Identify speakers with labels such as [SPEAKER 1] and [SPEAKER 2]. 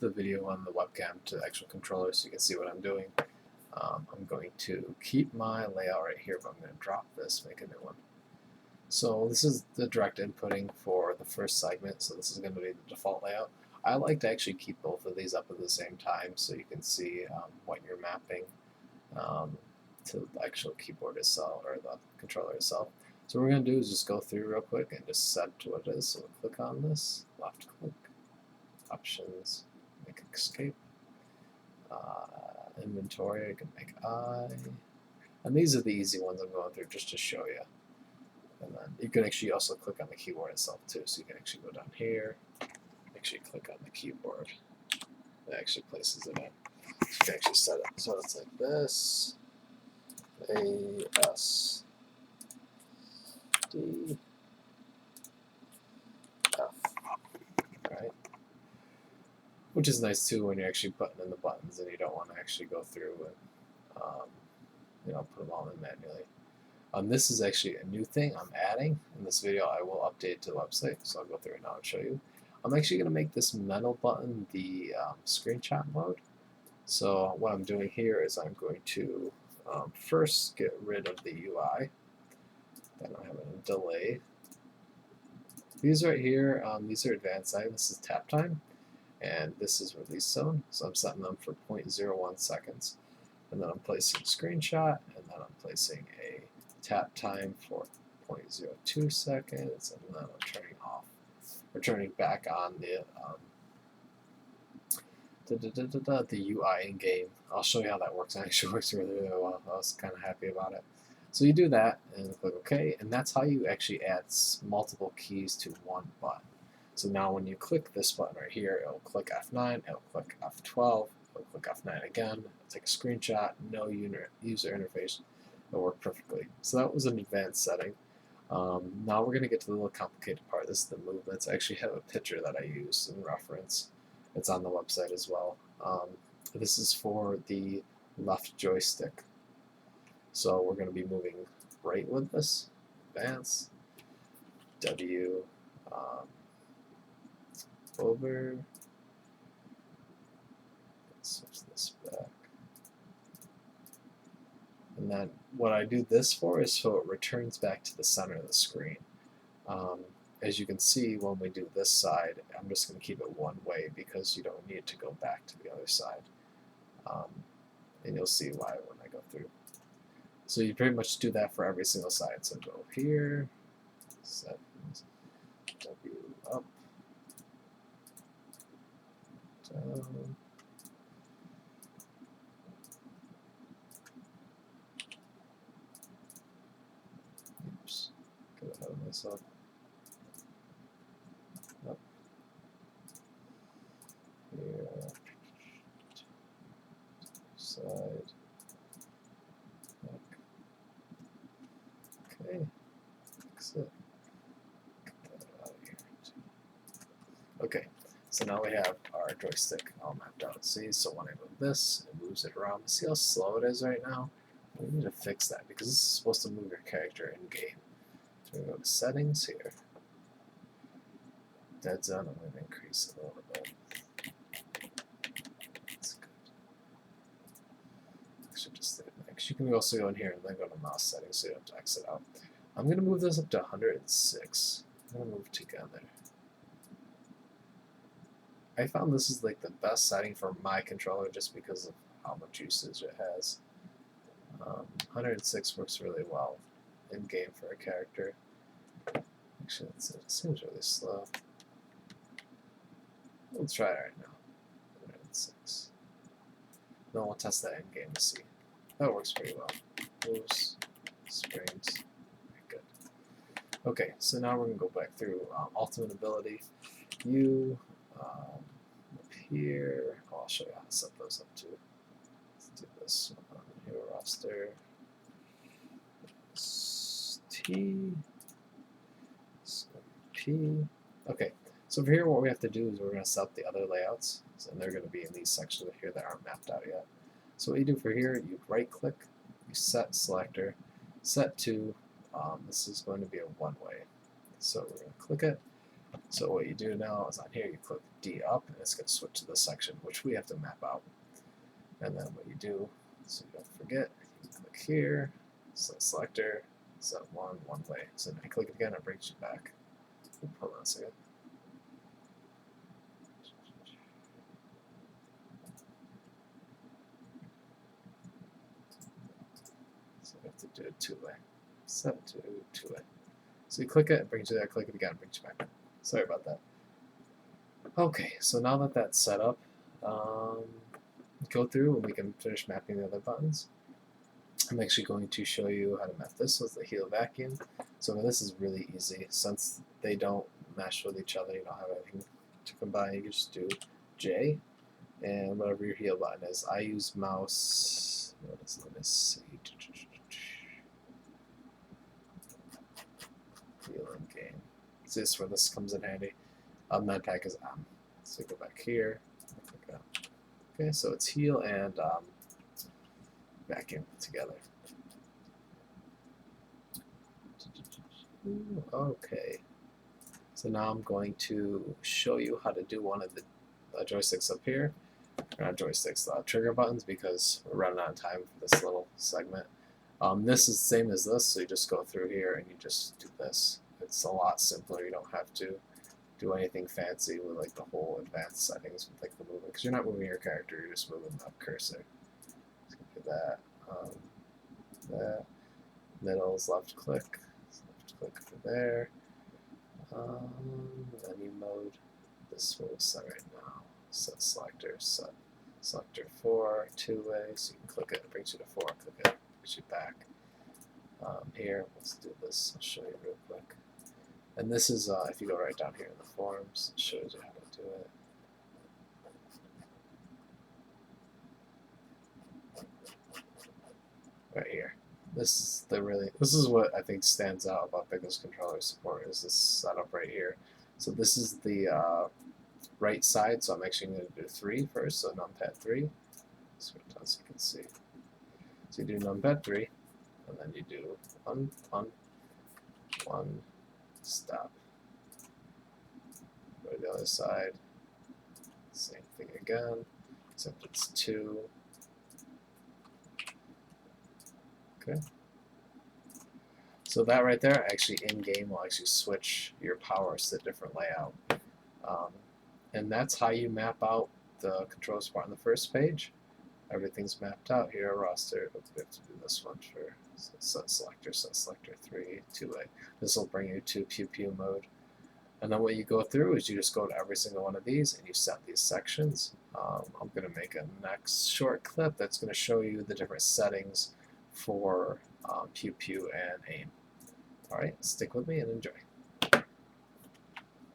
[SPEAKER 1] the video on the webcam to the actual controller so you can see what I'm doing. I'm going to keep my layout right here, but I'm going to drop this, make a new one. So this is the direct inputting for the first segment, so this is going to be the default layout. I like to actually keep both of these up at the same time so you can see what you're mapping to the actual keyboard itself, or the controller itself. So what we're going to do is just go through real quick and just set to what it is. So we'll click on this, left click, options, make escape, inventory, I can make I, and these are the easy ones I'm going through just to show you. And then you can actually also click on the keyboard itself too, so you can actually go down here, actually click on the keyboard, it actually places it in. So you can actually set it, so it's like this, A, S, D, F, right? Which is nice too when you're actually putting in the buttons and you don't want to actually go through and put them all in manually. This is actually a new thing I'm adding. In this video I will update to the website, so I'll go through it now and show you. I'm actually going to make this middle button the screenshot mode. So what I'm doing here is I'm going to first get rid of the UI. Then I'm having a delay. These right here, these are advanced time. This is tap time, and this is release zone. So I'm setting them for 0.01 seconds. And then I'm placing screenshot, and then I'm placing a tap time for 0.02 seconds, and then I'm turning off, or turning back on the UI in game. I'll show you how that works. It actually works really, really well. I was kind of happy about it. So you do that and click OK, and that's how you actually add multiple keys to one button. So now when you click this button right here, it'll click F9, it'll click F12, it'll click F9 again, it'll take a screenshot, no user interface. It'll work perfectly. So that was an advanced setting. Now we're going to get to the little complicated part. This is the movements. I actually have a picture that I used in reference. It's on the website as well. This is for the left joystick. So we're going to be moving right with this. Advance. W. Over. Let's switch this back. And then what I do this for is so it returns back to the center of the screen. As you can see, when we do this side, I'm just going to keep it one way because you don't need to go back to the other side. And you'll see why when I go through. So you pretty much do that for every single side. So go here, set W up, down. Oops, get ahead of myself. Up. Here, side, back. Okay, fix it. Get that out of here too. Okay, so now we have our joystick all mapped out. See, so when I move this, it moves it around. See how slow it is right now? We need to fix that because this is supposed to move your character in game. So we go to settings here. Dead zone, I'm going to increase it a little bit. That's good. I should just stay next. You can also go in here and then go to mouse settings so you don't have to exit out. I'm going to move this up to 106. I'm going to move together. I found this is like the best setting for my controller just because of how much usage it has. 106 works really well in game for a character. Actually, it seems really slow. We'll try it right now. 106. Then we'll test that in game to see. That works pretty well. Moves, springs, very good. Okay, so now we're gonna go back through ultimate ability. Up here. Oh, I'll show you how to set those up too. Let's do this on hero roster. T. P. Okay. So for here, what we have to do is we're going to set up the other layouts, and they're going to be in these sections here that aren't mapped out yet. So what you do for here, you right-click, you set selector, set to, this is going to be a one-way. So we're going to click it, So what you do now is on here you click D up and it's going to switch to this section, which we have to map out. And then what you do, so you don't forget, you click here, set selector, set one way. So now you click it again, it brings you back. Hold on a second. So you have to do it two-way. Set to two-way. So you click it, it brings you there, click it again, it brings you back. Sorry about that. Okay, so now that that's set up, go through and we can finish mapping the other buttons. I'm actually going to show you how to map this with the heel vacuum. So this is really easy. Since they don't mesh with each other, you don't have anything to combine, you just do J and whatever your heel button is. I use mouse, let me see. Heel in game. Is this where this comes in handy? Med pack is M. So go back here. Okay, so it's heel and vacuum together. Okay. So now I'm going to show you how to do one of the joysticks up here. Not joysticks, trigger buttons, because we're running out of time for this little segment. This is the same as this, so you just go through here and you just do this. It's a lot simpler. You don't have to do anything fancy with like the whole advanced settings with like the movement, because you're not moving your character, you're just moving the cursor. So do that. That. Middle's left click. Left click for there. Menu mode. This will set right now. Set selector. Set selector 4 two-way. So you can click it. It brings you to 4. Click it. Brings you back. Here, let's do this. I'll show you real quick. And this is if you go right down here in the forums, it shows you how to do it. Right here. This is what I think stands out about Bica's controller support, is this setup right here. So this is the right side, so I'm actually going to do 3 first, so numpad 3. Scroll down so you can see. So you do numpad 3, and then you do 1, 1, 1, stop. Go to the other side. Same thing again, except it's 2. Okay. So that right there, actually in game, will actually switch your powers to a different layout. And that's how you map out the control support on the first page. Everything's mapped out here. Roster. We have to do this one for set selector 3, two-way. This will bring you to pew pew mode. And then what you go through is you just go to every single one of these and you set these sections. I'm going to make a next short clip that's going to show you the different settings for pew pew and aim. Alright, stick with me and enjoy.